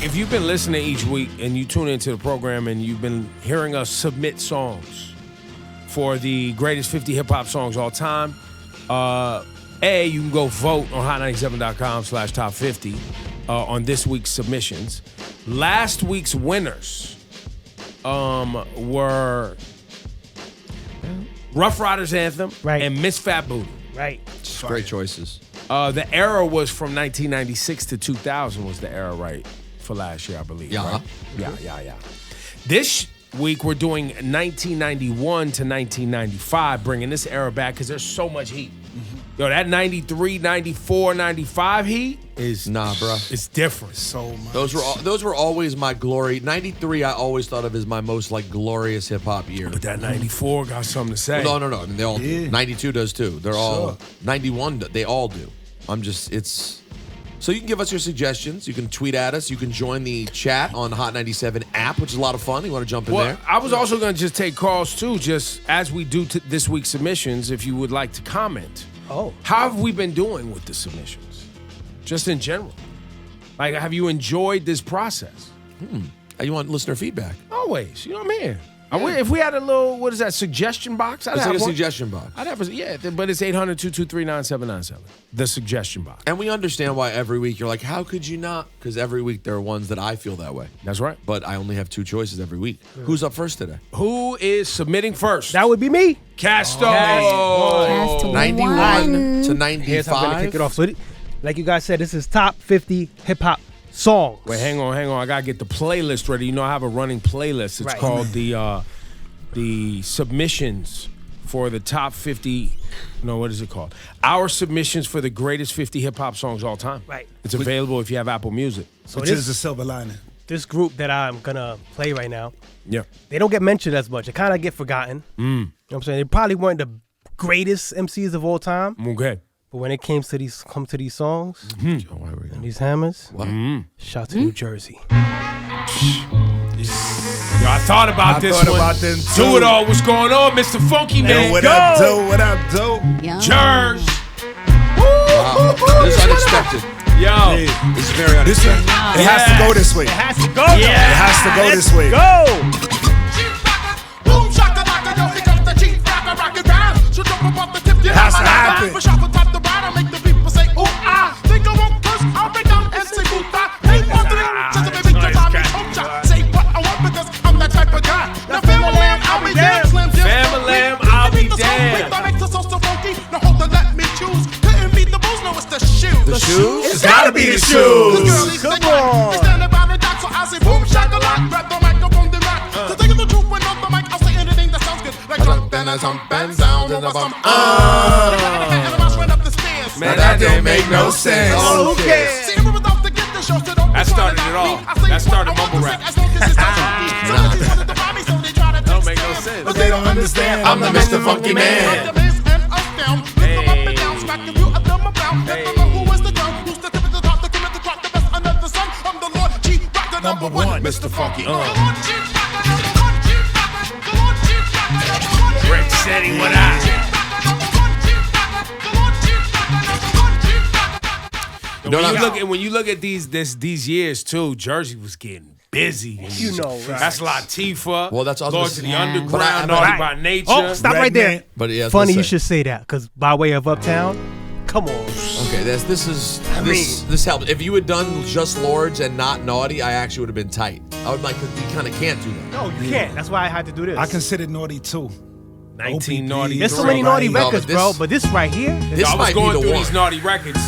if you've been listening each week and you tune into the program and you've been hearing us submit songs for the greatest 50 hip-hop songs all time, you can go vote on hot97.com/top50 on this week's submissions. Last week's winners were Rough Riders Anthem and Miss Fat Booty. Right. Great choices. The era was from 1996 to 2000 was the era, right, for last year, I believe. Yeah. Right? Yeah. This week, we're doing 1991 to 1995, bringing this era back because there's so much heat. Yo, that 93, 94, 95 heat is... Nah, bro. It's different. So much. Those were always my glory. 93 I always thought of as my most like glorious hip-hop year. But that 94 got something to say. No. I mean, they all do. 92 does too. They're all... 91, they all do. So you can give us your suggestions. You can tweet at us. You can join the chat on Hot 97 app, which is a lot of fun. You want to jump in there? I was also going to just take calls too, just as we do this week's submissions, if you would like to comment. Oh. How have we been doing with the submissions? Just in general. Like, have you enjoyed this process? You want listener feedback? Always. You know what I mean? If we had a little, what is that, suggestion box? It's like a suggestion box. I'd have but it's 800-223-9797. The suggestion box. And we understand why every week you're like, how could you not? Because every week there are ones that I feel that way. That's right. But I only have 2 choices every week. Who's up first today? Who is submitting first? That would be me. Casto. 91 to 95. Here's how I'm going to kick it off. So, like you guys said, this is top 50 hip-hop songs. Wait, hang on. I got to get the playlist ready. You know, I have a running playlist. It's called the submissions for the top 50. No, what is it called? Our submissions for the greatest 50 hip-hop songs all time. Right. It's available if you have Apple Music. So Which is the silver lining. This group that I'm going to play right now, yeah, they don't get mentioned as much. They kind of get forgotten. You know what I'm saying? They probably weren't the greatest MCs of all time. Okay. But when it came to these songs and these hammers, shout to New Jersey. Yo, I thought about this one. them too. Do it all. What's going on, Mr. Funky Man? What up, do? Jersey. Wow. This is unexpected. Yo. It's very unexpected. It has to go this way. It has to go. It has to go this way. Go. It has to happen. I'll be damned. The shoes? It's gotta be the shoes. Come on. Man, that don't make no sense. Oh, who cares? That started it all. That started mumble rap. Don't make no sense. But they don't understand. I'm the Mr. Funky Man. Number one, Mr. Funky. Rick said he went out. When you look at these years too, Jersey was getting busy. You know, right? That's Latifah. Well, that's also Lords of the Underground, but Naughty by Nature. Oh, stop right there. But yeah, Funny you should say that, because by way of Uptown, come on. Okay, this helps. If you had done just Lords and not Naughty, I actually would have been tight. I would like, because you kind of can't do that. No, you can't. That's why I had to do this. I considered Naughty too. 19 Naughty. There's so many Naughty No, records, but bro. But this right here, This I was might going be the through one. these Naughty records.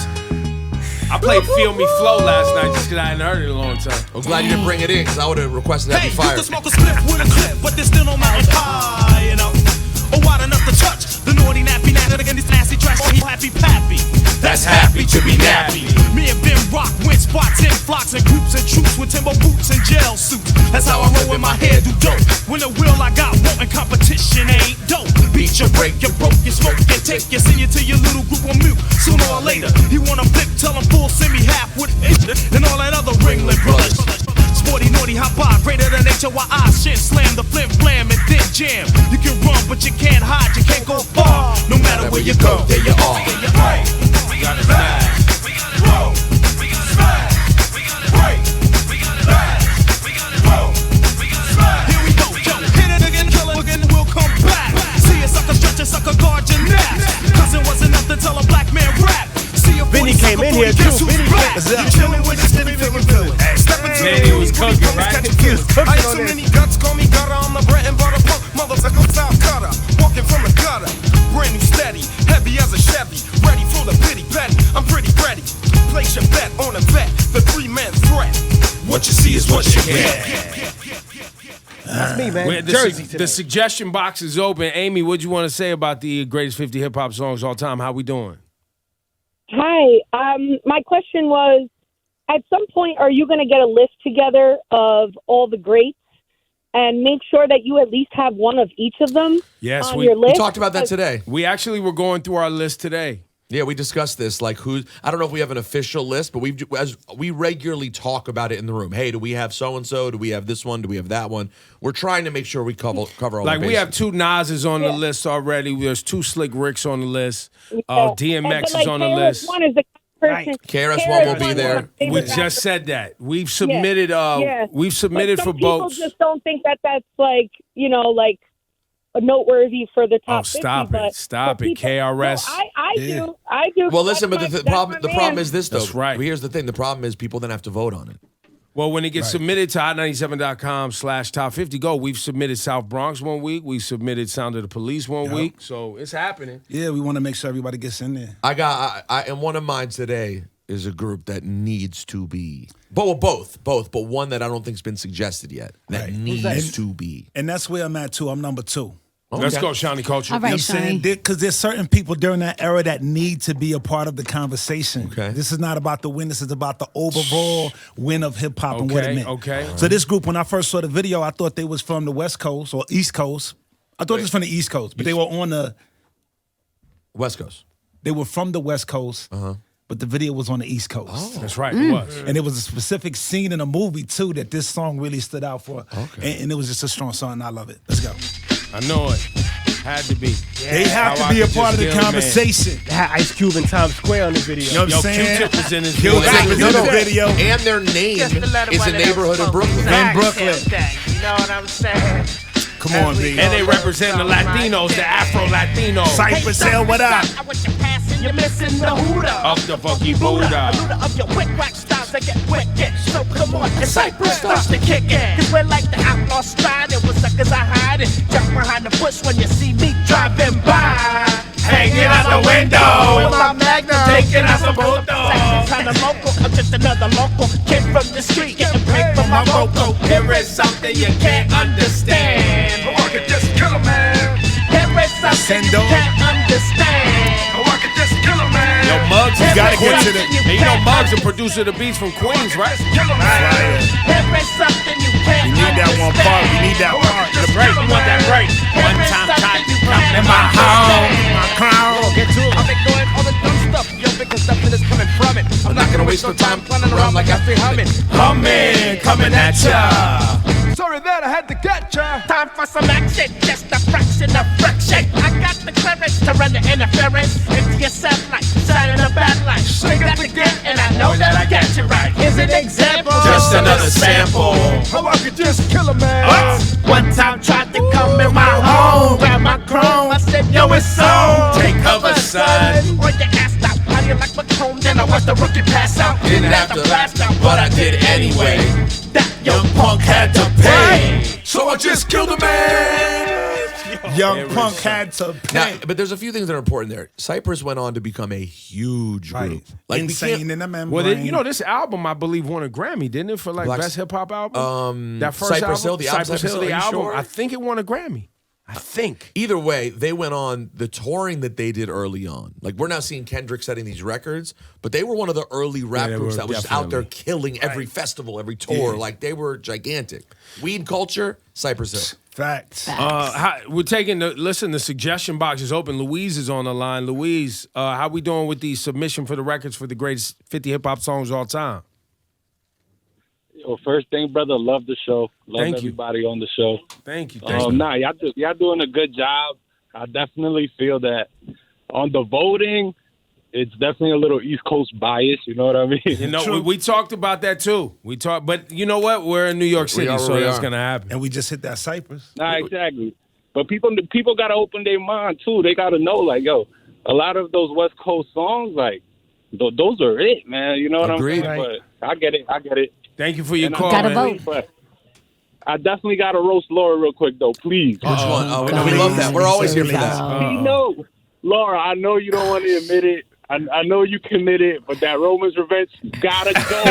I played Feel Me Flow last night just because I hadn't heard it in a long time. I'm glad you didn't bring it in, because I would have requested that be You fired. can smoke a split with a clip, but there's still no mountain high enough or wide enough to touch the naughty nappy again these nasty tracks. Oh, he happy pappy. That's happy to be nappy. Me and Ben Rock went spots in flocks and groups and troops with timber boots and gel suits. That's how I roll with my hair do dope. When the will I got wanting competition ain't dope. Beat you, break you, broke you, smoke you, take you, send you to your little group on mute. Sooner or later, he wanna flip, tell him full, send me half with it, and all that other ringling brothers. Sporty, naughty, hop by, greater than HOI, shit, slam the flim, flam, and then jam. You can run, but you can't hide, you can't go far. No matter where you go, there you are. We gotta smash. We gotta roll. We gotta smash. We gotta break. We gotta came in here, Guess too. who's Vinny back? was You chillin' with the city villain. Step into Manny the was room, cooking, booty right? catch a He was feeling. cooking I ain't on too that. many guts, call me gutter. I'm the bread and butter punk, motherfucker foul cutter. Walking from the gutter, brand new steady, heavy as a Chevy, ready for the pity petty. I'm pretty ready. Place your bet on a vet, the 3-man threat. What you see is what you get. That's me, man. Well, Jersey today. the suggestion box is open. Amy, what you want to say about the greatest 50 hip hop songs all time? How we doing? Hi. My question was, at some point, are you going to get a list together of all the greats and make sure that you at least have one of each of them Yes, on we- your we list? We talked about that today. We actually were going through our list today. Yeah, we discussed this. Like, I don't know if we have an official list, but we regularly talk about it in the room. Hey, do we have so and so? Do we have this one? Do we have that one? We're trying to make sure we cover all. Like the we have bases. 2 Nas's on the list already. There's 2 Slick Ricks on the list. DMX But, is on the KRS list. One is the person. Right. KRS-One will be KRS-One there. is my We favorite just said that. We've submitted. Yeah. We've submitted But for some people votes. just don't think that that's like, like noteworthy for the top 50. Stop it. but Stop for it. people- KRS. No, I do. Well, listen, but the problem is this though. That's right. Here's the thing. The problem is people then have to vote on it. Well, when it gets submitted to hot97.com/top50 go, we've submitted South Bronx one week. We submitted Sound of the Police one week. So it's happening. Yeah, we want to make sure everybody gets in there. And one of mine today is a group that needs to be both, but one that I don't think's been suggested yet. That needs to be. And that's where I'm at, too. I'm number 2. Let's go, Shani Culture. All right, You know what I'm saying? Shani. Because there's certain people during that era that need to be a part of the conversation. Okay. This is not about the win. This is about the overall win of hip hop and what it meant. Okay. So this group, when I first saw the video, I thought they was from the West Coast or East Coast. I thought it was from the East Coast, but they were on the. West Coast. They were from the West Coast, but the video was on the East Coast. That's right. It was. And it was a specific scene in a movie too that this song really stood out for. And it was just a strong song. And I love it. Let's go. I know it. Had to be. They have How to be I a Could part of Just the Kill a Man. conversation. They had Ice Cube in Times Square on the video. You know what Yo, I'm saying? Q-Tip was in his Q-Tip video. was in the video. And their name is a neighborhood of Brooklyn. In Brooklyn. You know what I'm saying? Come on, B. And they represent the Latinos, the Afro-Latinos. Cypress Hill, what up? I want you passing, you're missing the hooter. Of the funky Buddha. Luda of your quick rock styles that get wicked. So come on, and Cypress starts to kick it. Cause we're like the outlaw stride. It was suckers I hide it. Jump behind the bush when you see me driving by. Hanging out the window. With my magnum, Taking out some photos. Kind of local, I'm just another local kid from the street getting paid for my vocal. Here is something you can't understand. I could just kill a man. Here is something you Sendo. can't understand. I could just kill a man. Yo, Muggs is gotta get to Queens. the- And you know Muggs, the producer of the beats from Queens, right? Kill a man. Here is something you can't We need that one part. We need that part. The break, you want that break. One time, time, you come in my home. My crown. Get to it. I'm ignoring all the dumb stuff, yo, because nothing is coming from it. I'm not gonna waste no time running around like I feel humming. Humming, coming at ya. Sorry that I had to get ya. Time for some action, just a fraction of friction. I got the clearance to run the interference into your satellite, shining a bad light. Shake that again, and I know that I got you right. Here's an example, Just another sample. Oh, I could just kill a man. One time tried to come in my home, grab my chrome. I said, yo, it's on. Take cover, son. Or you asked out, how do you like my chrome? Then I watched the rookie pass out. Didn't have to blast out, but I did anyway. That Young punk had to pay. So I just killed a man. Young Punk had to Now, pay. but there's a few things that are important there. Cypress went on to become a huge group. Right. Like we Insane can't- in the membrane. Well, you know, this album, I believe, won a Grammy, didn't it, for like Black- best hip hop album? That first Cypress album, Hill, the album Cypress Cypress Hill, Hill, the are you album. sure? I think it won a Grammy. I think. Either way, they went on the touring that they did early on. Like we're now seeing Kendrick setting these records, but they were one of the early rap they groups were that was just out there definitely. killing every festival, every tour. Yeah. Like they were gigantic. Weed Culture, Cypress Hill. Facts. We're taking the suggestion box is open. Louise is on the line. Louise, how we doing with the submission for the records for the greatest 50 hip hop songs of all time? Well, first thing, brother, love the show. Love Thank you. everybody on the show. Thank you. Nah, y'all doing a good job. I definitely feel that on the voting, it's definitely a little East Coast bias. You know what I mean? You know, we talked about that too. But you know what? We're in New York City, are so where we that's are. gonna happen. And we just hit that Cypress. Nah, exactly. But people got to open their mind too. They got to know, like, yo, a lot of those West Coast songs, like, those are it, man. You know what Agreed. I'm saying? But I get it. Thank you for your And I call, Gotta man. vote. But I definitely got to roast Laura real quick, though, please. Which one? Oh, we love that. We're always here for that. No, Laura, I know you don't want to admit it. I know you committed, but that Roman's Revenge gotta go.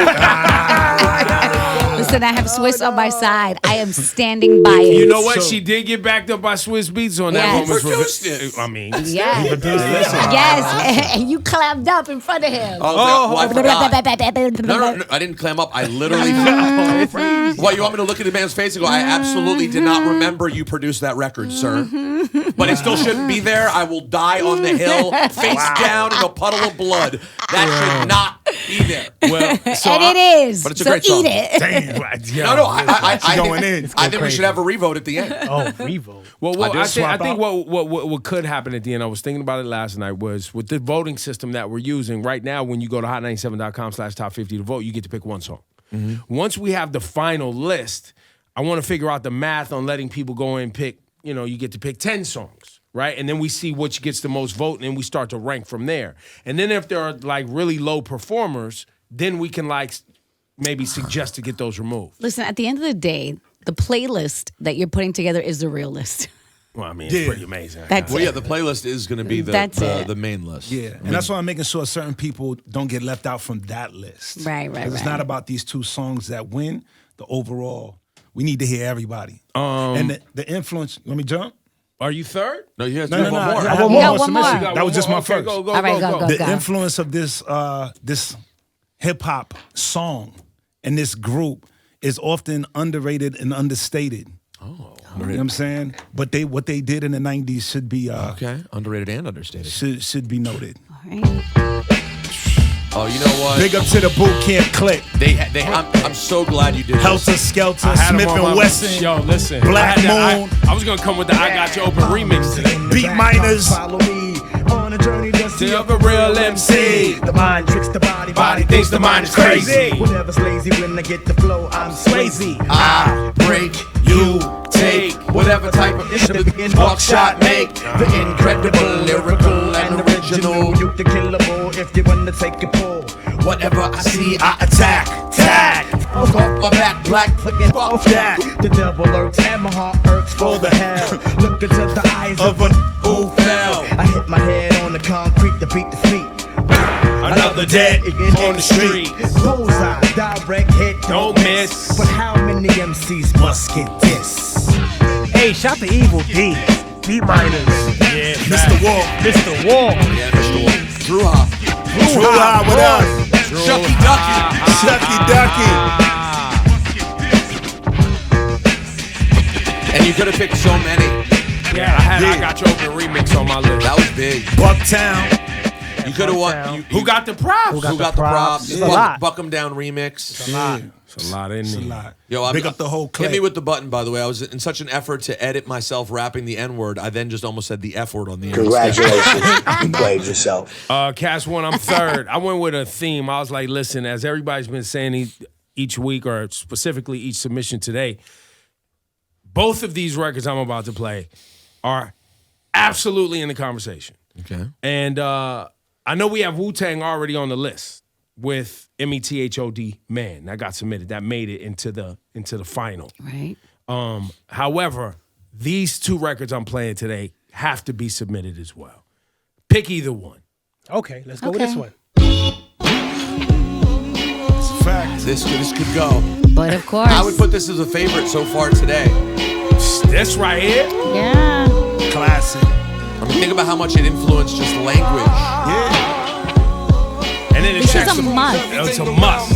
Listen, I have Swiss on my side. I am standing by it. You know what? She did get backed up by Swiss Beats on that Yes. Roman's Who produced it? I mean, Yes. Yes. And you clapped up in front of him. Oh, I forgot. No, I didn't clam up. I literally. What, you want me to look at the man's face and go, I absolutely did not remember you produced that record, sir. But it still shouldn't be there. I will die on the hill, face down in a puddle of blood. That should not be there. well, so And it is. But it's a so great song. eat it. Damn. No, I going think, in. I think we should have a revote at the end. Oh, revote. Well, I swap think out. what could happen at the end, I was thinking about it last night, was with the voting system that we're using right now, when you go to hot97.com/top50 to vote, you get to pick one song. Once we have the final list, I want to figure out the math on letting people go in and pick, you get to pick 10 songs, right? And then we see which gets the most vote, and then we start to rank from there. And then if there are like really low performers, then we can like maybe suggest to get those removed. Listen, at the end of the day, the playlist that you're putting together is the real list. Well, I mean, it's pretty amazing. That's Well, it. yeah, the playlist is going to be the main list. Yeah, and that's why I'm making sure certain people don't get left out from that list. Right. 'Cause it's not about these two songs that win. The overall, we need to hear everybody. And the influence. Let me jump. Are you third? No, you have No, one more. I have You one got more one more. submission. You got That was just my Okay, first. Go, All right, go. The influence of this hip hop song and this group is often underrated and understated. Oh. You know what I'm saying? But what they did in the 90s should be Okay, underrated and understated. should be noted. Oh, you know what? Big up to the boot camp clip. I'm so glad you did this. Helter Skelter, I had Smith them on and my- Wesson. Yo, listen. Black I had Moon. I was going to come with the I Got You Open remix today. Beat Miners. Follow me on a journey to see To a real MC. the mind tricks the body. Body thinks the mind is crazy. Whenever's lazy when I get the flow, I'm Swayze. I break, you take whatever type of instrument buckshot make. The incredible, lyrical, and original. You the killable if you wanna take a pull. Whatever I see, I attack. Tag. Off my back, black. Fuck that. The devil lurks and my heart irks for the hell. Look into the eyes of Of an who fell. I hit my head on the concrete to beat the feet. Another dead on the street. Bullseye, direct hit, Don't miss. But how many MCs must get this? Hey, shout to Evil D. Beat Miners. Yeah, Mr. Walk. Mr. Wall. Yeah, Mr. Wolf. Drew-Ha. True High with us. Shucky Ducky. Shucky Ducky. And you could have picked so many. Yeah, I Got You Open remix on my list. That was big. Bucktown. You could have won. Who got the props? Who got Who got the props? It's a lot. Buck 'em Down remix. It's a lot in It's a there. lot. Yo, Big up the whole clip. Hit me with the button, by the way. I was in such an effort to edit myself rapping the N-word. I then just almost said the F-word on the air. Congratulations, you played yourself. Cast one, I'm third. I went with a theme. I was like, listen, as everybody's been saying each week, or specifically each submission today, both of these records I'm about to play are absolutely in the conversation. Okay. And I know we have Wu-Tang already on the list with METHOD Man. That got submitted. That made it into the final. Right. However, these two records I'm playing today have to be submitted as well. Pick either one. Okay, let's go with this one. It's a fact. This could go. But of course. I would put this as a favorite so far today. This right here? Yeah. Classic. I mean, think about how much it influenced just language. Yeah. And then it This checks is a must. It's a must.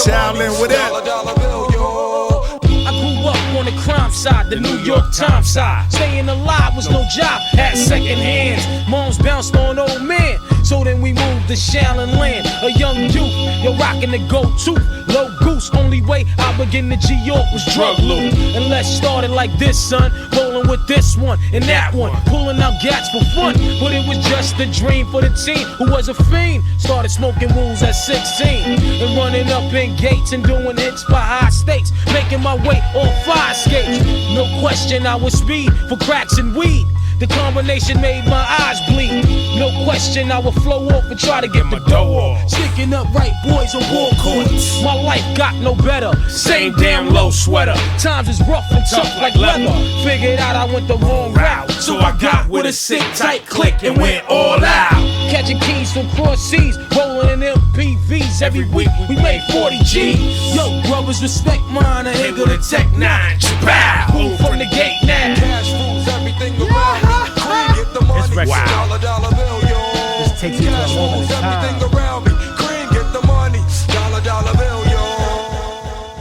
Shaolin with that. I grew up on the crime side, the New York Times side. Staying alive was no job, had second hands. Moms bounced on old men, so then we moved to Shaolin land. A young youth, you're rocking the go-to. Low goose, only way I begin to G-York was drug loot. And let's start it like this, son. Rolling with this one and that one. Pulling out gats for fun, but it was just a dream for the teen who was a fiend. Started smoking wools at 16 and running up in gates and doing hits for high stakes. Making my way on fire skates. No question, I was speed for cracks and weed. The combination made my eyes bleed. No question, I will flow off and try to get the dough off. Sticking up right boys on ball courts. My life got no better. Same damn low sweater. Times is rough and tough like leather. Figured out I went the wrong route, so I got with a sick tight click and went all out. Catching keys from cross seas, rolling in MPVs. Every week we made 40 G's. Yo, brothers, respect mine. I here go the Tech 9. Bow, boom from the gate now. Cash rules everything around me. Cream, get the money. Wow. Dollar bill, yo. This takes you to a moment in time. Everything around me. Cream, get the money. Dollar bill, yo.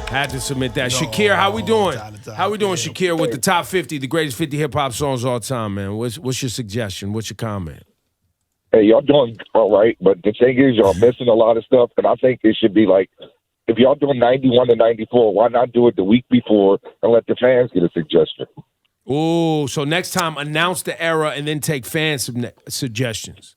Had to submit that. Shakir, how we doing? How we doing, Shakir, with the top 50, the greatest 50 hip-hop songs of all time, man? What's your suggestion? What's your comment? Hey, y'all doing all right, but the thing is, y'all missing a lot of stuff, and I think it should be like, if y'all doing 91 to 94, why not do it the week before and let the fans get a suggestion? Ooh, so next time, announce the era and then take fan suggestions.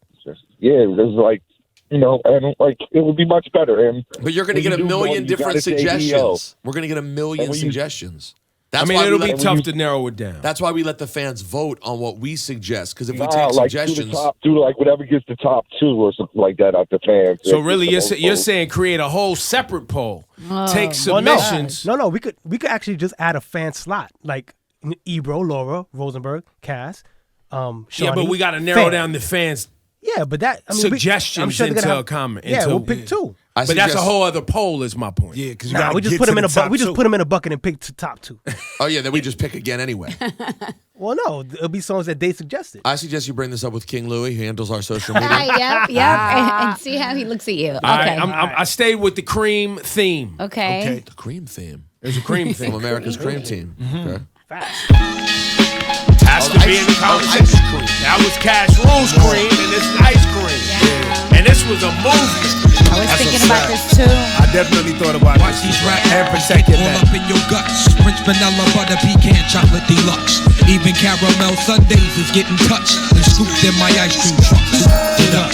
Yeah, there's like, you know, and like it would be much better. And but you're going to get a million different suggestions. We're going to get a million suggestions. That's why it'll be tough to narrow it down. That's why we let the fans vote on what we suggest. Because if we take suggestions, do like whatever gets the top 2 or something like that out the fans. So really, you're saying create a whole separate poll, take submissions. No, we could actually just add a fan slot like Ebro, Laura, Rosenberg, Kast, Shani. Yeah, but we got to narrow down the fans. Yeah, but suggestions into a comment. Yeah, we'll pick 2. But that's a whole other poll, is my point. Yeah, because we just put them in a bucket. We just put them in a bucket and pick the top 2. Oh yeah, then we just pick again anyway. Well, no, it'll be songs that they suggested. I suggest you bring this up with King Louie, who handles our social media. Yep, and see how he looks at you. Okay. I stayed with the cream theme. Okay. The cream theme. There's a cream theme. From America's Cream Team. Okay. Has to be in the conversation. That was Cash Rules cream, and this is ice cream. Yeah. And this was a movie. I was thinking about this too. I definitely thought about Watch this. these rap and protect your all back. up in your guts. French vanilla butter pecan chocolate deluxe. Even caramel sundaes is getting touched and scooped in my ice cream truck. Scooped it up.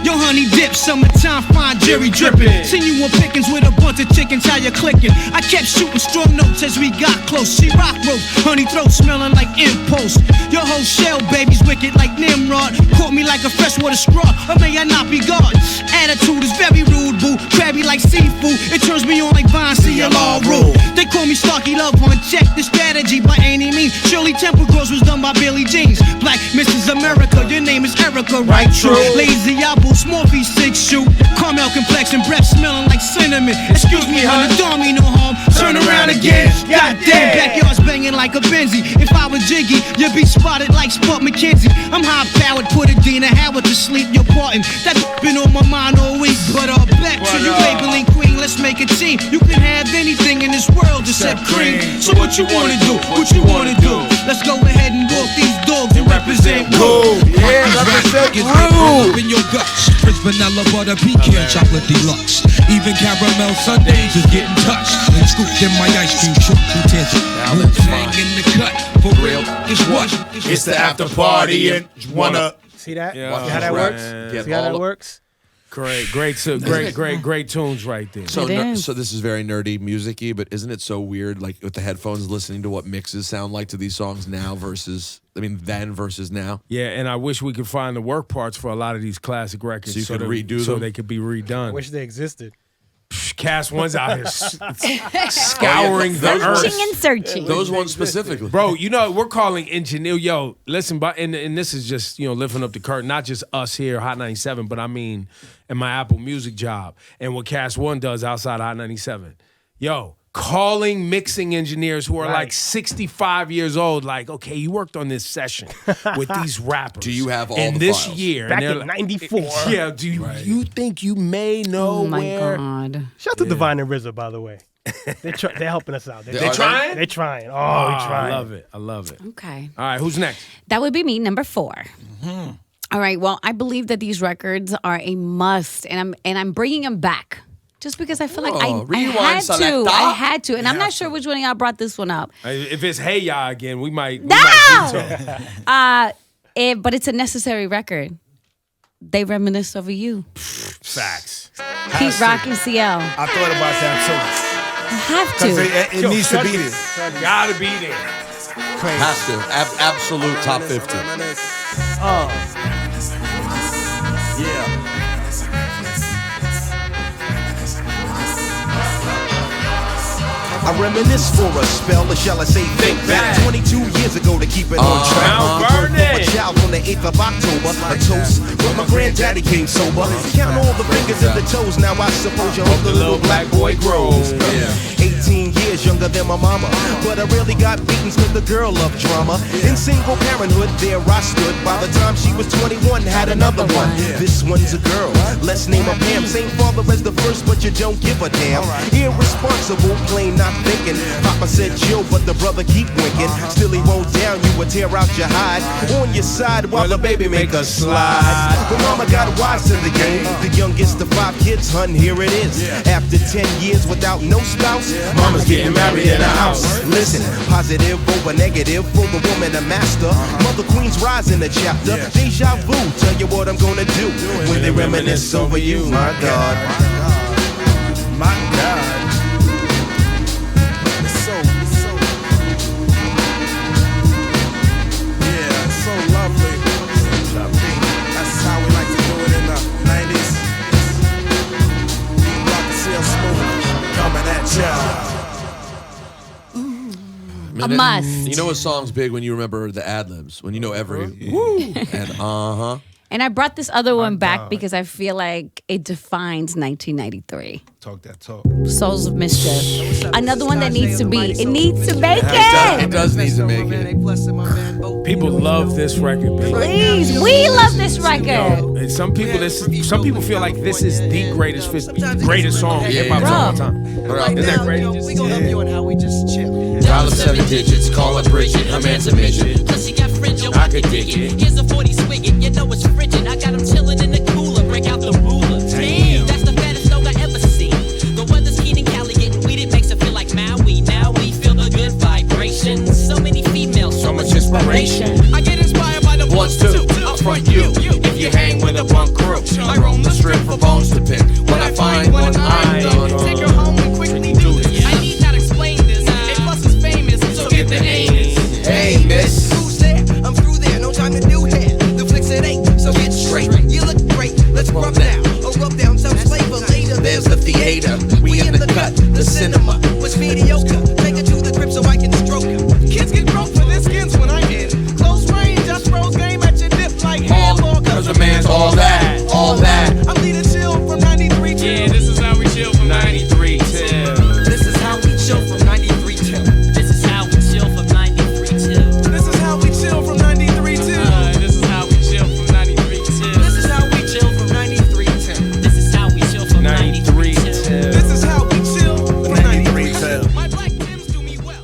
Yo, honey dip, summertime, fine Jerry dripping. Seen you on pickings with a bunch of chickens, how you clicking? I kept shooting strong notes as we got close. She rock rope, honey throat smelling like impulse. Your whole shell, baby's wicked like Nimrod. Caught me like a freshwater straw, or may I not be God? Attitude is very rude, boo. Crabby like seafood, it turns me on like Vine CLR rule. They call me Starkey Love One, check the strategy by any means. Shirley Temple Girls was done by Billie Jeans. Black Mrs. America, your name is Erica, right? True. Lazy apple. Small V6 shoe, caramel complexion, breath smelling like cinnamon. Excuse me, honey, don't mean no harm. Turn around again. Goddamn, backyard's banging like a Benzie. If I was Jiggy, you'd be spotted like Spud McKenzie. I'm high powered, put a Dina Howard to sleep. You're parting. That's been on my mind all week. But back to you labeling queen. Let's make a team. You can have anything in this world except cream. So what you wanna do? What you wanna do? Let's go ahead and walk these dogs and represent Wu. Yeah, represent Wu. In your guts. French vanilla butter pecan chocolate deluxe. Even caramel sundaes is getting touched and scooped in my ice cream truck. Wu-Tang in the cut. For real, it's what? It's the after party and wanna see that? Yeah. See how that works? See how that works? Great tunes right there. So this is very nerdy, music-y, but isn't it so weird, like with the headphones, listening to what mixes sound like to these songs now then versus now? Yeah, and I wish we could find the work parts for a lot of these classic records so you could redo them, so they could be redone. I wish they existed. Cast one's out here scouring the earth. Searching. Those ones specifically. Bro, you know, we're calling engineer. Yo, listen, and this is just, lifting up the curtain, not just us here, Hot 97, but I mean, in my Apple Music job and what Cast One does outside Hot 97. Yo, calling mixing engineers who are like 65 years old, like, okay, you worked on this session with these rappers. Do you have all in the this files? year? Back in 94. Yeah, do you think you may know Oh my where? God. Shout out to Divine and RZA, by the way. They're helping us out. They're trying? They're trying. Oh, we trying. I love it. Okay. All right, who's next? That would be me, number 4. All right. Well, I believe that these records are a must, and I'm bringing them back. Just because I feel like I had to, and I'm not sure which one of y'all brought this one up. If it's Hey Ya again, we might. No, might but it's a necessary record. They reminisce over you. Facts. Keep rocking, CL. I thought about that too. You have to. It needs to be there. Gotta be there. Crazy. Has to. Absolute top 50. Oh. Yeah. I reminisce for a spell, or shall I say think back 22 years ago to keep it on track. From a child on the 8th of October, a toast, but my granddaddy came sober. Count all the fingers and the toes, now I suppose you hope the little black boy grows. 18 years younger than my mama, but I really got beatings cause the girl loved drama. In single parenthood, there I stood. By the time she was 21, had another one. This one's a girl, let's name her Pam. Same father as the first, but you don't give a damn. Irresponsible, plain not thinking. Papa said chill, but the brother keep winking. Still he won't down you or tear out your hide. On your side while the baby make a slide. But mama got wise to the game. The youngest of 5 kids, hun, here it is. After 10 years without no spouse, mama's getting married in a house. Listen, positive over negative for the woman a master. Mother Queen's rise in the chapter. Deja vu, tell you what I'm gonna do when they reminisce over you, my God. My God. A must. You know a song's big when you remember the ad-libs, when you know every woo and uh-huh. And I brought this other one back because I feel like it defines 1993. Talk that talk. Souls of Mischief. Another one that needs to be. It needs to make it. It does need to make it. People love this record, baby. Please, we love this record. And some people feel like this is the greatest song in hip hop of all time. Isn't that great? We gon' help you on how we just chill. Dial up 7 digits, call her Bridget, her man's a midget. Plus you got fridge, yo, I could dig it. Here's a 40 spigot, you know it's frigid. I got him chillin' in the cooler, break out the ruler. Damn, that's the fattest dog I ever seen. The weather's keen in Cali, getting weed, it makes it feel like Maui. Now we feel the good vibrations. So many females, so much inspiration. I get inspired by the ones too. I'll front you if you hang with a punk crew. I roam the strip for bones to pick. When I find one, I'm done. Take her home and quickly do this. I need not explain this. A plus is famous, so get the anus. Hey, miss. Who's there? I'm through there, no time to do hair. The flicks it ain't, so get straight. You look great, let's rub now. Or rub down some flavor later. There's the theater, we in the cut, the cinema was mediocre. Take her to the crib so I can stroke her. Kids get broke for their skins when I'm in close range. I throws game at your dip like handball. Cause a man's all that, all that. I'm leading chill from 93 till. Yeah, this is how we chill from 93 till. This is how we chill from 93 till. This is how we chill from 93 till. This is how we chill from 93 till. This is how we chill from 93 till. This is how we chill from 93 till. This is how we chill from 93 till. This is how we chill from 93 till. My black Timbs do me well.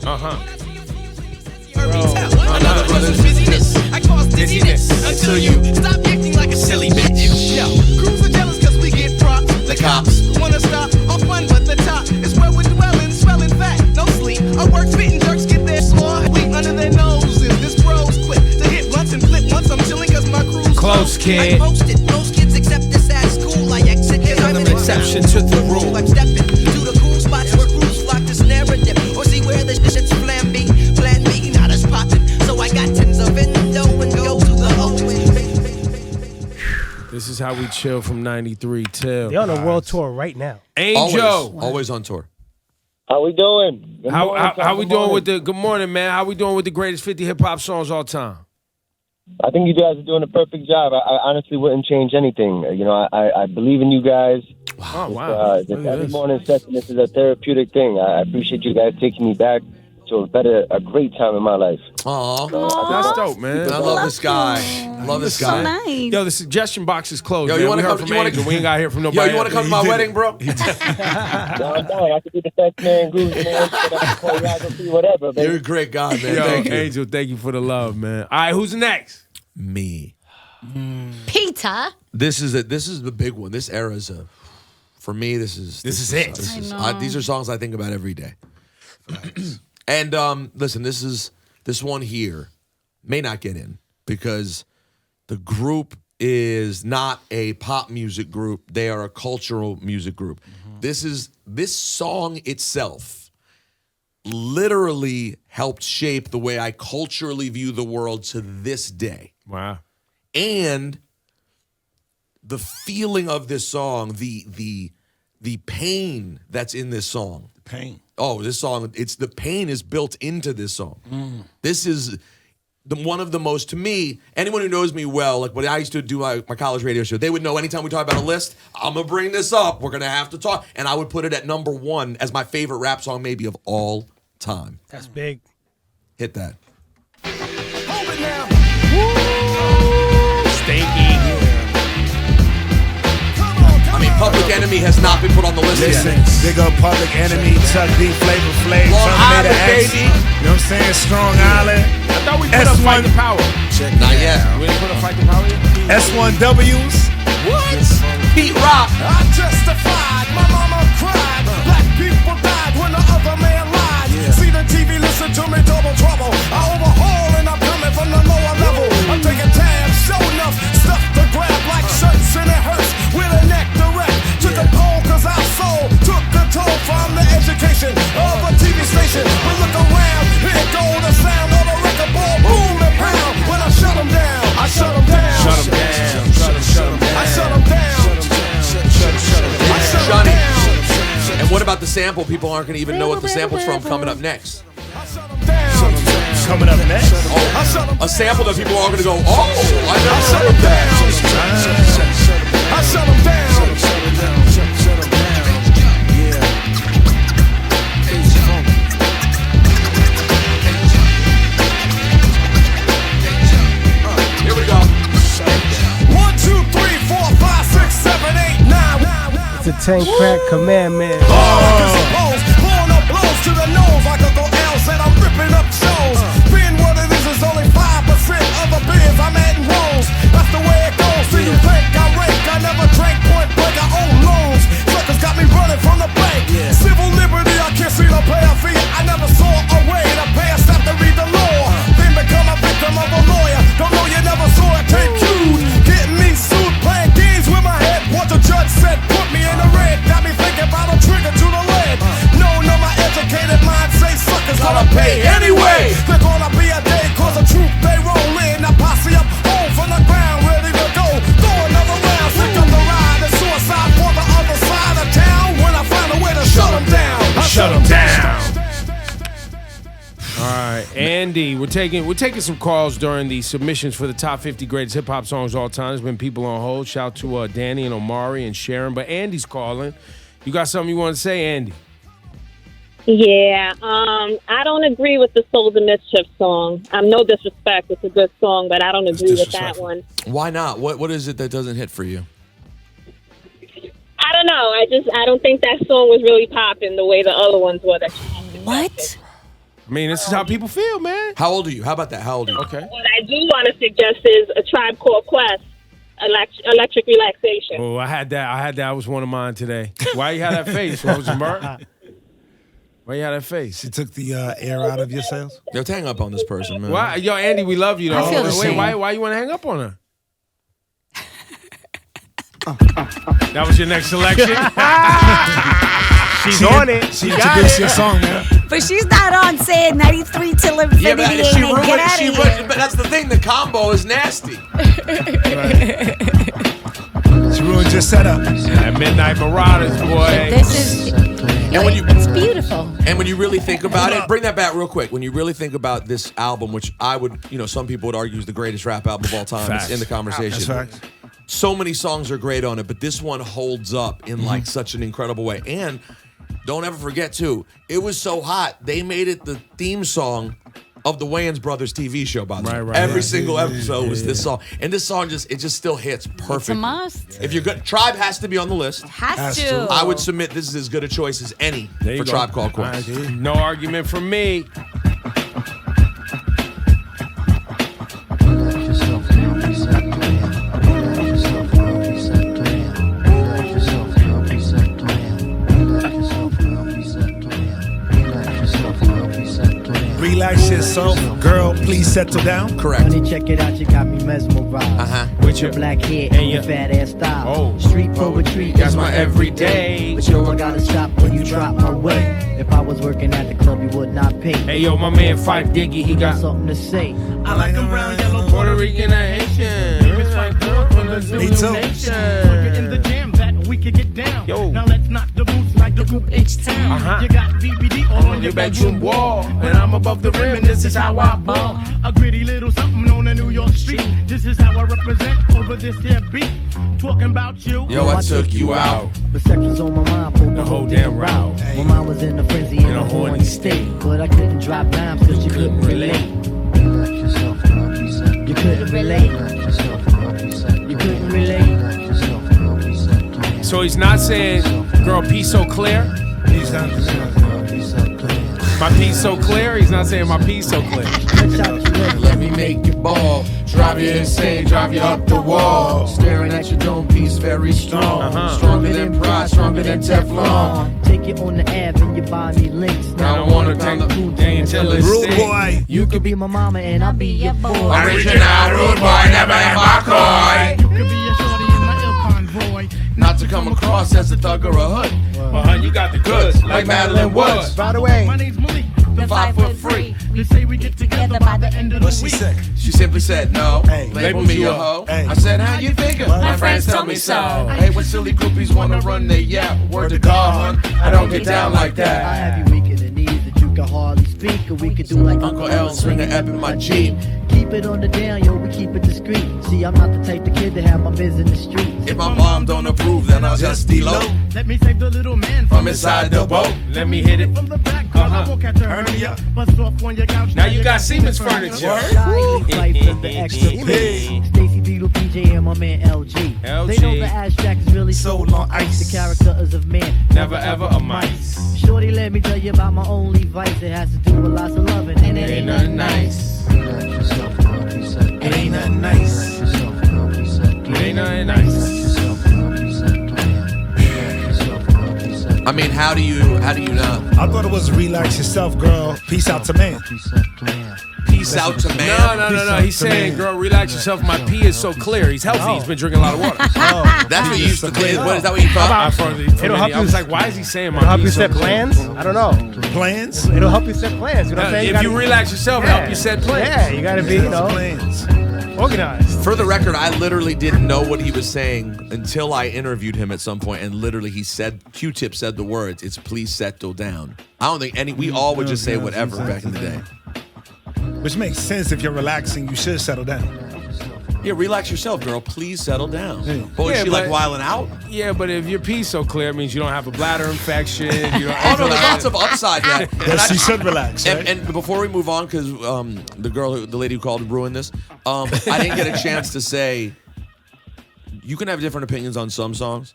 Another brother's busyness. I cause dizziness until you stop acting like a silly bitch. Yo, crews are jealous cause we get props. The cops wanna stop all fun, but the top is where we're dwelling, swelling fat, no sleep. Our work spitting jerks get their slaw weak under their noses. This bro's quick to hit once and flip once. I'm chilling cause my crew's Close, kid. I posted, most kids accept this at school. I exit cause I'm an exception to the rule. I'm stepping to the cool spots where crews flock to snare a dip or see where the shit's plan B, not as poppin'. So I got tins of window and go to the open. This is how we chill from 93 till. They're on a world tour right now. Angel. Always on tour. How we doing? How we doing with the, good morning, man. How we doing with the greatest 50 hip hop songs all time? I think you guys are doing a perfect job. I honestly wouldn't change anything. You know, I believe in you guys. Wow. This every morning session, this is a therapeutic thing. I appreciate you guys taking me back to a great time in my life. Aw. That's dope, man. I love this guy. Love this guy. So nice. Yo, the suggestion box is closed. Yo, man. you want we to heard come? from Angel. We ain't got to hear from nobody. Yo, you want to come to my wedding, bro? No, I'm down. I could be the best man, Goose, man. Choreography, whatever, baby. You're a great guy, man. Yo, Thank you. Angel, thank you for the love, man. All right, who's next? Me. Peter. This is the big one. This era is for me. This is it. These are songs I think about every day. And listen, this one here may not get in because the group is not a pop music group. They are a cultural music group. This song itself literally helped shape the way I culturally view the world to this day. Wow. And the feeling of this song, the pain that's in this song. The pain. Oh, this song, it's the pain is built into this song. This is one of the most, to me, anyone who knows me well, like when I used to do my college radio show, they would know anytime we talk about a list, I'm going to bring this up. We're going to have to talk. And I would put it at number 1 as my favorite rap song maybe of all time. That's big. Hit that. Hold it now. Stinky. I mean, Public Enemy has not been put on the list Listen, yet. big up Public Enemy, Chuck D, Flavor Flav, Long Terminator Island, X. baby. You know what I'm saying? Strong Island. I thought we put up Fight the Power. Not yet. We didn't put up Fight the Power yet? S1Ws. What? Pete Rock. I testified, my mama cried. Black people died when the other man lied. See the TV, listen to me, double trouble. I overhaul and I'm coming from the lower level. I'm taking tabs, show enough stuff to grab like shirts in a hearse with a neck direct. Took a poll cause our soul took a toll from the education of a TV station. But look around, here go the sound of a record ball, boom and pound. When I shut them down, I shut them down. Shut them down. Shut them down. I shut them down. Shani. And what about the sample? People aren't going to even know what the sample's from coming up next. Coming up next. Oh, a sample that people are going to go, oh, I never shut them down. I shut them down. Here we go. 1, 2, 3, 4, 5, 6, 7, 8, 9. It's a 10 crack commandment. Blowing up blows to the nose like Uncle Al said. I'm ripping up shows. Being what it is only 5% of the beers I'm adding rolls. That's the way it goes. See you think I rake? I never drank point blank. I own loans. Suckers got me running from the bank. Civil liberty, I can't see the pay a fee. I never saw a way to pay a step to read the law. Then become a victim of a lawyer. Don't know you never saw it. Take cued. Getting me sued, playing games with my head. What the judge said, put me in the red. Got me thinking about a trigger to the lead. No, my educated mind say suckers gonna pay anyway. They're gonna be a day cause the truth they roll in. I posse up home from the ground, ready to go. Throw another round, sick of the ride. And suicide for the other side of town. When I find a way to shut them down, I shut them down. All right, Andy, we're taking some calls during the submissions for the top 50 greatest hip hop songs of all time. There's been people on hold. Shout out to Danny and Omari and Sharon, but Andy's calling. You got something you want to say, Andy? Yeah, I don't agree with the Souls of Mischief song. No disrespect, it's a good song, but I don't agree with that one. Why not? What is it that doesn't hit for you? I don't know. I don't think that song was really popping the way the other ones were. What? I mean, this is how people feel, man. How old are you? How about that? How old are you? Okay. What I do want to suggest is A Tribe Called Quest, Electric Relaxation. Oh, I had that. That was one of mine today. Why you had that face? What was it, Mert? Why you had that face? She took the air out of your sails. Yo, hang up on this person, man. Why? Yo, Andy, we love you, though. I feel the same. Why you want to hang up on her? That was your next selection? She's on it. She introduced your song, man. But she's not on saying 93 till infinity Yeah, but and she then get out of here. but that's the thing. The combo is nasty. She ruined your setup. Yeah, Midnight Marauders, boy. This is... And when you, it's beautiful. And when you really think about it, bring that back real quick. When you really think about this album, which I would, some people would argue is the greatest rap album of all time. Facts. It's in the conversation. That's facts. So many songs are great on it, but this one holds up in like such an incredible way. And don't ever forget too, it was so hot, they made it the theme song of the Wayans Brothers TV show, by the way. Right, Every single episode was this song. And this song just still hits perfect. It's a must. If you're good, Tribe has to be on the list. Has to. I would submit this is as good a choice as any There you for go. Tribe Called Quest. No argument from me. relax yourself, girl, please settle down. Correct. Honey, check it out, you got me mesmerized. With your black hair and your fat ass style. Street poetry, that's my everyday. But yo, I gotta stop when you drop my way. If I was working at the club, you would not pay. Hey, yo, my man Fife Diggy, he got something to say. I like them brown, yellow, Puerto Rican and Haitian. It's like girl from the Zulu Nation. Working in the jam that we could get down. Yo. Now let's knock the boots like the group H-Town. You got BBD all on your bedroom wall. And I'm above the rim and this is how I ball. A gritty little something on a New York street. This is how I represent over this here beat. Talking about you. Yo, I took you out. But sex was on my mind for The whole damn route. My mind was in a frenzy in a horny state. But I couldn't drop dimes cause you couldn't relate. You couldn't relate. You couldn't relate. So he's not saying, girl, peace so clear? He's not My piece so clear? He's not saying my piece so clear. Let me make you ball. Drive you insane, drive you up the wall. Staring at your dome piece, very strong. Stronger than pride, stronger than Teflon. Take it on the Ave and you buy me links. I don't wanna take the food day until it's Rude sick. boy. You could be my mama and I'll be your boy. Original rude boy, never ever coy. You could be a shorty in my ill convoy. Not to come across as a thug or a hood. But hun, you got the goods, like Madeline Woods. By the way, My name's Malik, The 5 foot free. We say we get together by the end of the What she week. say? She simply said no. Hey, Label me a hoe. Hey. I said, how you figure? My friends tell me so. Hey, when silly groupies wanna run they yap, word to God, hun, I don't get down like I that. have you weak in the knees that you can hardly speak. Or we could do like Uncle L, swing an ep in my Jeep. Keep it on the down, yo, we keep it discreet. See, I'm not the type of kid to have my biz in the streets. If my mom don't approve, then I'll just deload Let me save the little man from inside the boat. Let me hit it. From the back, girl, I won't catch a hernia. Bust off on your couch. Now you got Siemens furniture. Shy, fight for the extra pay. Stacy Beetle, PJ, and my man LG. They know the abstract is really so long ice. The character is of man, Never ever a mice. Shorty, let me tell you about my only vice. It has to do with lots of loving, and it ain't nothing nice. It ain't nothing nice. It ain't nothing nice. I mean, how do you not? I thought it was relax yourself, girl. Peace out to man. Peace out to man. No. He's saying, girl, relax yourself. My pee is so clear. He's healthy. He's been drinking a lot of water. That's what you used to think. What is that? What you thought? It'll help you. I was like, why is he saying my It'll help pee you is so set clear? plans. I don't know. Plans? It'll help you set plans. You know what I'm saying? If you relax yourself, it'll help you set plans. Yeah, you gotta be, Plans. organized. For the record, I literally didn't know what he was saying until I interviewed him at some point, and literally he said, Q-Tip said the words, it's please settle down. I don't think we all would just say whatever back in the day. Which makes sense. If you're relaxing, you should settle down. Yeah, relax yourself, girl. Please settle down. Boy, Yeah, is she like but- wilding out? Yeah, but if your pee's so clear, it means you don't have a bladder infection. You don't Oh, no, there's lots of upside to that. Yes, she should relax. Right? And before we move on, because the lady who called ruined this, I didn't get a chance to say, you can have different opinions on some songs.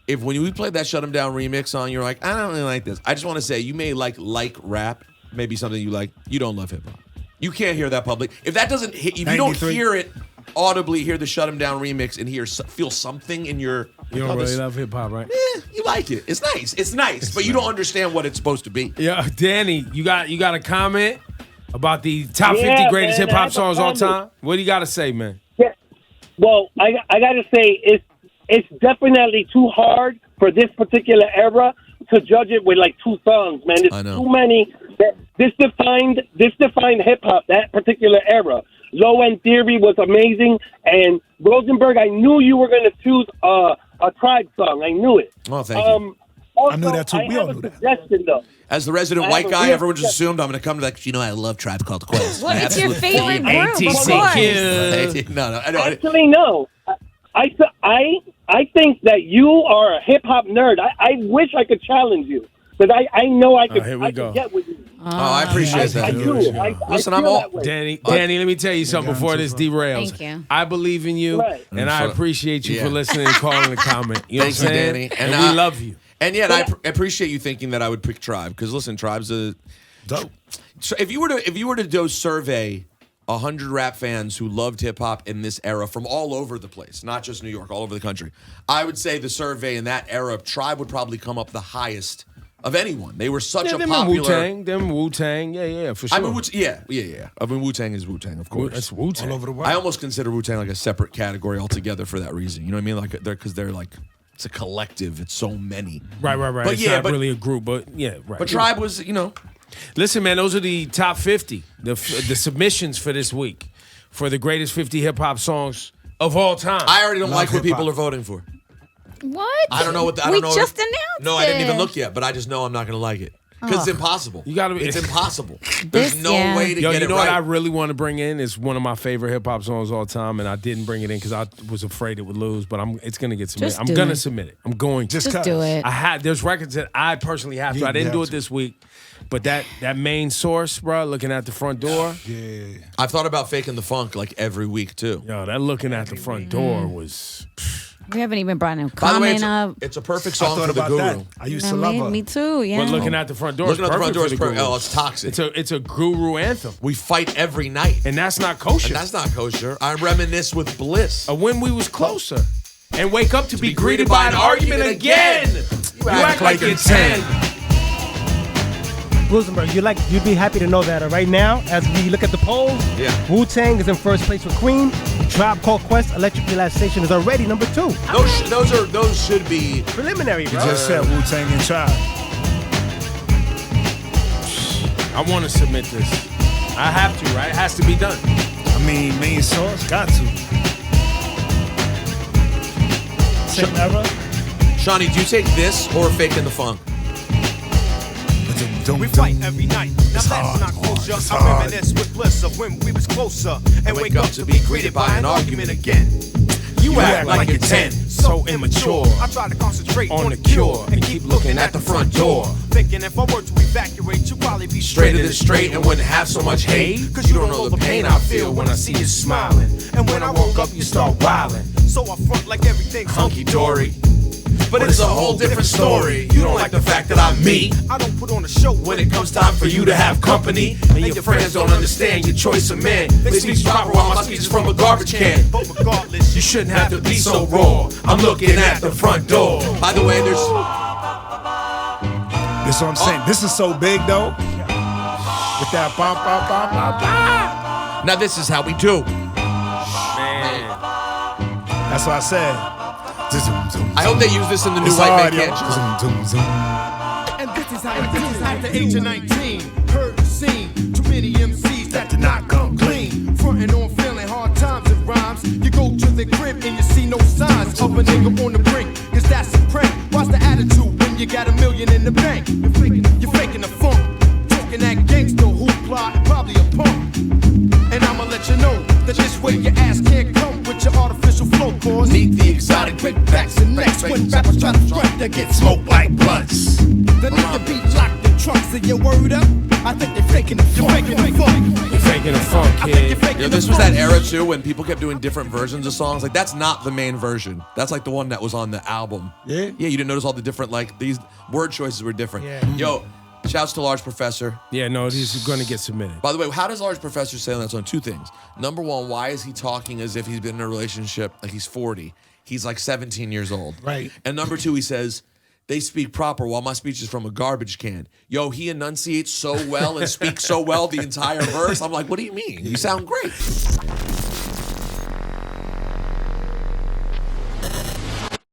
If when we played that Shut 'Em Down remix on, you're like, I don't really like this. I just want to say, you may like rap, maybe something you like. You don't love hip hop. You can't hear that public. If that doesn't hit, if you don't 93. hear it audibly, hear the Shut 'Em Down remix and feel something in your. You don't really love hip hop, right? You like it. It's nice. It's nice, but you don't understand what it's supposed to be. Yeah, Danny, you got a comment about the top 50 Yeah, greatest man, hip I hop have a songs all comment. time? What do you got to say, man? Yeah. Well, I got to say it's definitely too hard for this particular era to judge it with like two songs, man. I There's know. too many. This defined hip hop, that particular era. Low End Theory was amazing, and Rosenberg, I knew you were going to choose a Tribe song. I knew it. Oh, thank you. Also, I knew that too. We all have a knew that. suggestion, though. As the resident I white have a guy, real everyone just suggestion. assumed I'm going to come to that. You know, I love Tribe Called Quest. What My is your absolute favorite group? Of course. No. I know. Actually, no. I think that you are a hip hop nerd. I wish I could challenge you, because I know I could. here we I go. could get with you. Oh, I appreciate that. I do. Listen, I I'm feel all. that way. Danny, let me tell you something before this derails. Thank you. I believe in you, Right. and I appreciate you Yeah. for listening and calling the comment. You know Thanks, what I'm saying? Danny. And And we love you. And yet, I appreciate you thinking that I would pick Tribe, because listen, Tribe's a Dope. So if you were to do survey 100 rap fans who loved hip hop in this era from all over the place, not just New York, all over the country, I would say the survey in that era, Tribe would probably come up the highest of anyone. They were such a them popular. Them Wu-Tang, yeah, for sure. I mean, yeah. I mean, Wu-Tang is Wu-Tang, of course. That's Wu-Tang. All over the world. I almost consider Wu-Tang like a separate category altogether for that reason. You know what I mean? Like because they're like it's a collective. It's so many. Right. But it's not really a group, but yeah, right. But Tribe was, Listen, man, those are the top 50, the submissions for this week for the greatest 50 hip hop songs of all time. I already don't like what people are voting for. What? I don't know what. I we don't know. just announced No, I didn't even it. look yet, but I just know I'm not going to like it because it's impossible. You got to be. It's impossible. There's no way to get it you know right. what I really want to bring in is one of my favorite hip hop songs of all time, and I didn't bring it in because I was afraid it would lose. But it's going to get submitted. I'm going to submit it. I'm going to. Just do it. There's records that I personally have to. I didn't do it this week, but that main source, bro, looking at the front door. Yeah. I've thought about faking the funk like every week too. Yo, that looking at the front door was. We haven't even brought him By the way, comment up. it's a perfect song for the about Guru. that. I used to love her. Me too, yeah. But looking at the front door, Looking is at the front door perfect is for the perfect. Guru. Oh, it's toxic. It's a Guru anthem. We fight every night, and that's not kosher. And that's not kosher. I reminisce with bliss of when we was closer, and wake up to be greeted by an argument again. You act like you're 10. Rosenberg, you'd be happy to know that right now, as we look at the polls, Wu-Tang is in first place with Queen. Tribe Called Quest, Electric Relaxation is already number 2. Those should be preliminary, bro. You just said Wu-Tang and Tribe. I want to submit this. I have to, right? It has to be done. I mean, main source, got to. Same era. Shani, do you take this or Faking the Funk? We fight every night. Now that's not closure. I reminisce with bliss of when we was closer and wake up to be greeted by an argument again. You act like you're 10, so immature. I try to concentrate on the cure and keep looking at the front door. Thinking if I were to evacuate, you'd probably be Straighter than straight and wouldn't have so much hate. Cause you don't know the pain I feel when I see you smiling. And when I woke up, you start wilding. So I front like everything's hunky-dory. But it's a whole different story. You don't like the fact that I'm me. I don't put on a show when it comes time for you to have company. And your friends don't understand your choice of men. They speak proper while my speech is from a garbage can. But regardless, you shouldn't have to be so raw. I'm looking at the front door. By the way, there's... This is what I'm saying. This is so big, though. With that bop, bop, bop, bop, bop. Now this is how we do. Man. That's what I said. I hope they use this in the new White Man Can't. And this is how it is at the age of 19. Heard and seen too many MCs that did not come clean. Frontin' on feeling hard times and rhymes. You go to the crib and you see no signs of a nigga on the brink. Cause that's a prank. What's the attitude when you got $1 million in the bank? You're faking the funk. Talking that gangster hoopla and probably a punk. And I'ma let you know that this way your ass can't come with your artificial flow. Cause meet the exotic breakbacks and necks when rappers try to strike, they get smoked like blunts. The nigga beat locked the trunks of your word up. I think they're faking the funk. You're faking the funk, kid. Yeah, this was that era too when people kept doing different versions of songs. Like that's not the main version. That's like the one that was on the album. Yeah. Yeah, you didn't notice all the different these word choices were different. Yeah. Yo, shouts to Large Professor. Yeah, no, he's going to get submitted. By the way, how does Large Professor say on that song? 2 things. Number 1, why is he talking as if he's been in a relationship like he's 40? He's like 17 years old. Right. And number 2, he says, they speak proper while my speech is from a garbage can. Yo, he enunciates so well and speaks so well the entire verse. I'm like, what do you mean? You sound great.